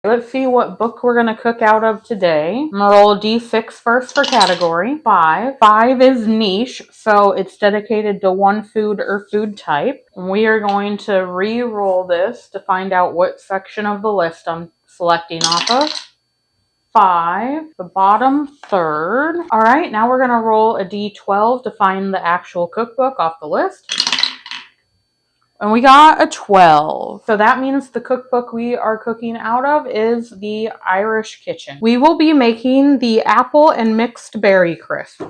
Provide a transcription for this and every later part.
Let's see what book we're going to cook out of today. I'm going to roll a D6 first for category. 5. 5 is niche, so it's dedicated to one food or food type. We are going to re-roll this to find out what section of the list I'm selecting off of. 5, the bottom third. All right, now we're going to roll a D12 to find the actual cookbook off the list. And we got a 12. So that means the cookbook we are cooking out of is the Irish Kitchen. We will be making the apple and mixed berry crisp.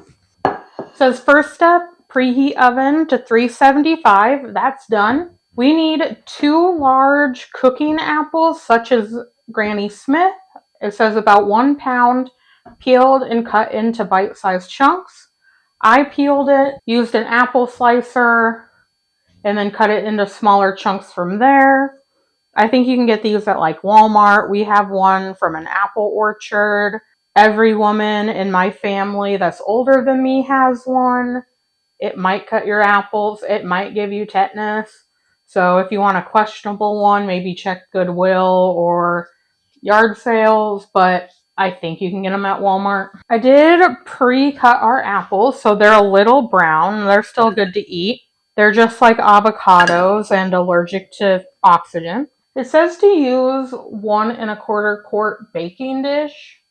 It says first step, preheat oven to 375. That's done. We need 2 large cooking apples, such as Granny Smith. It says about 1 pound, peeled and cut into bite-sized chunks. I peeled it, used an apple slicer, and then cut it into smaller chunks from there. I think you can get these at like Walmart. We have one from an apple orchard. Every woman in my family that's older than me has one. It might cut your apples. It might give you tetanus. So if you want a questionable one, maybe check Goodwill or yard sales, but I think you can get them at Walmart. I did pre-cut our apples, so they're a little brown. They're still good to eat. They're just like avocados and allergic to oxygen. It says to use 1 1/4 quart baking dish.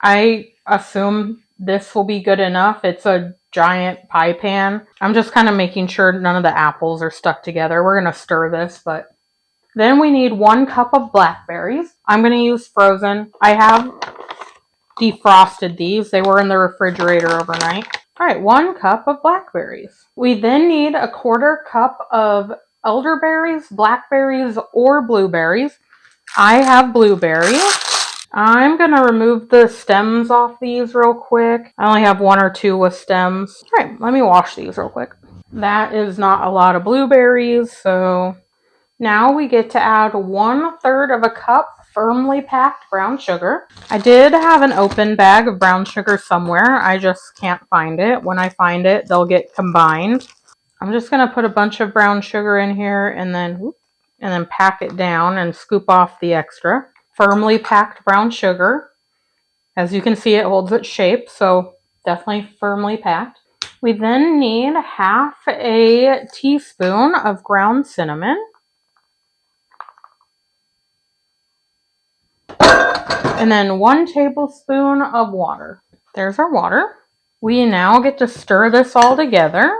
I assume this will be good enough. It's a giant pie pan. I'm just kind of making sure none of the apples are stuck together. We're going to stir this, but then we need 1 cup of blackberries. I'm going to use frozen. I have defrosted these. They were in the refrigerator overnight. All right, 1 cup of blackberries. We then need a 1/4 cup of elderberries, blackberries, or blueberries. I have blueberries. I'm going to remove the stems off these real quick. I only have 1 or 2 with stems. All right, let me wash these real quick. That is not a lot of blueberries, so now we get to add 1/3 of a cup firmly packed brown sugar. I did have an open bag of brown sugar somewhere. I just can't find it. When I find it, they'll get combined. I'm just going to put a bunch of brown sugar in here and then pack it down and scoop off the extra. Firmly packed brown sugar. As you can see, it holds its shape, so definitely firmly packed. We then need 1/2 a teaspoon of ground cinnamon. And then 1 tablespoon of water. There's our water. We now get to stir this all together.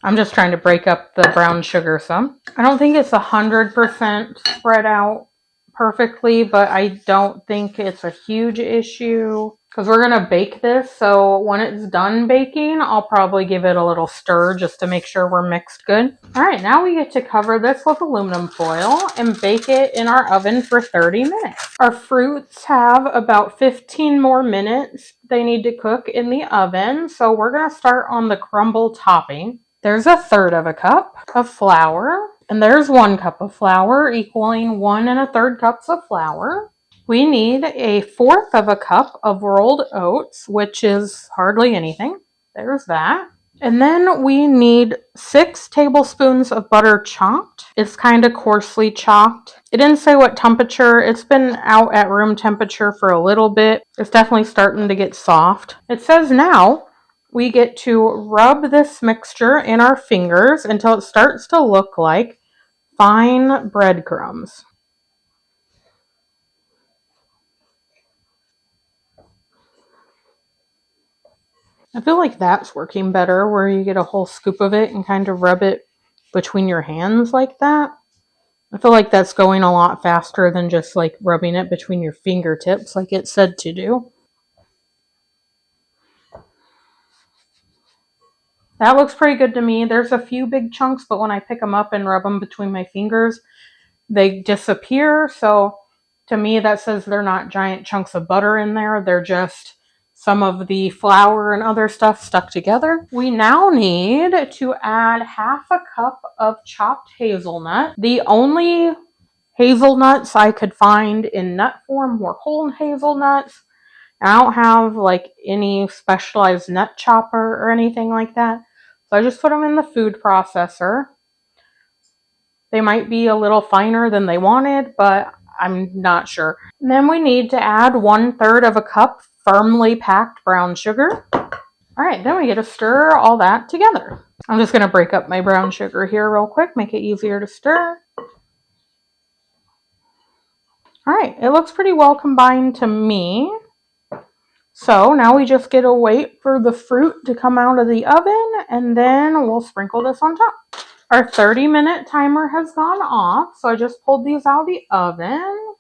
I'm just trying to break up the brown sugar some. I don't think it's 100% spread out perfectly, but I don't think it's a huge issue because we're going to bake this. So when it's done baking, I'll probably give it a little stir just to make sure we're mixed good. All right, now we get to cover this with aluminum foil and bake it in our oven for 30 minutes. Our fruits have about 15 more minutes they need to cook in the oven. So we're going to start on the crumble topping. There's 1/3 of a cup of flour. And there's 1 cup of flour equaling 1 1/3 cups of flour. We need 1/4 of a cup of rolled oats, which is hardly anything. There's that. And then we need 6 tablespoons of butter chopped. It's kind of coarsely chopped. It didn't say what temperature. It's been out at room temperature for a little bit. It's definitely starting to get soft. It says now we get to rub this mixture in our fingers until it starts to look like fine breadcrumbs. I feel like that's working better, where you get a whole scoop of it and kind of rub it between your hands like that. I feel like that's going a lot faster than just like rubbing it between your fingertips like it said to do. That looks pretty good to me. There's a few big chunks, but when I pick them up and rub them between my fingers, they disappear. So to me, that says they're not giant chunks of butter in there. They're just some of the flour and other stuff stuck together. We now need to add 1/2 a cup of chopped hazelnut. The only hazelnuts I could find in nut form were whole hazelnuts. I don't have like any specialized nut chopper or anything like that. So I just put them in the food processor. They might be a little finer than they wanted, but I'm not sure. And then we need to add 1/3 of a cup firmly packed brown sugar. All right, then we get to stir all that together. I'm just going to break up my brown sugar here real quick, make it easier to stir. All right, it looks pretty well combined to me. So now we just get to wait for the fruit to come out of the oven, and then we'll sprinkle this on top. Our 30-minute timer has gone off, so I just pulled these out of the oven.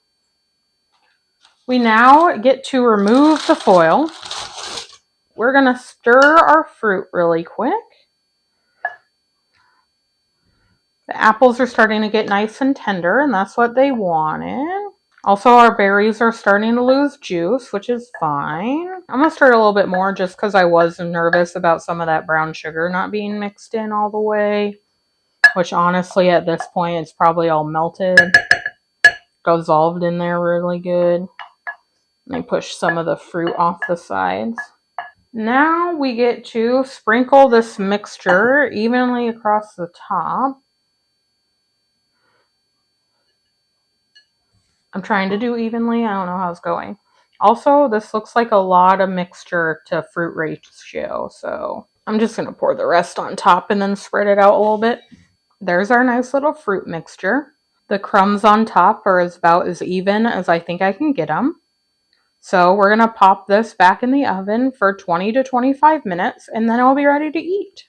We now get to remove the foil. We're going to stir our fruit really quick. The apples are starting to get nice and tender, and that's what they wanted. Also, our berries are starting to lose juice, which is fine. I'm going to stir it a little bit more just because I was nervous about some of that brown sugar not being mixed in all the way, which honestly at this point it's probably all melted, dissolved in there really good. Let me push some of the fruit off the sides. Now we get to sprinkle this mixture evenly across the top. I'm trying to do evenly. I don't know how it's going. Also, this looks like a lot of mixture to fruit ratio, so I'm just going to pour the rest on top and then spread it out a little bit. There's our nice little fruit mixture. The crumbs on top are about as even as I think I can get them. So we're going to pop this back in the oven for 20 to 25 minutes, and then it'll be ready to eat.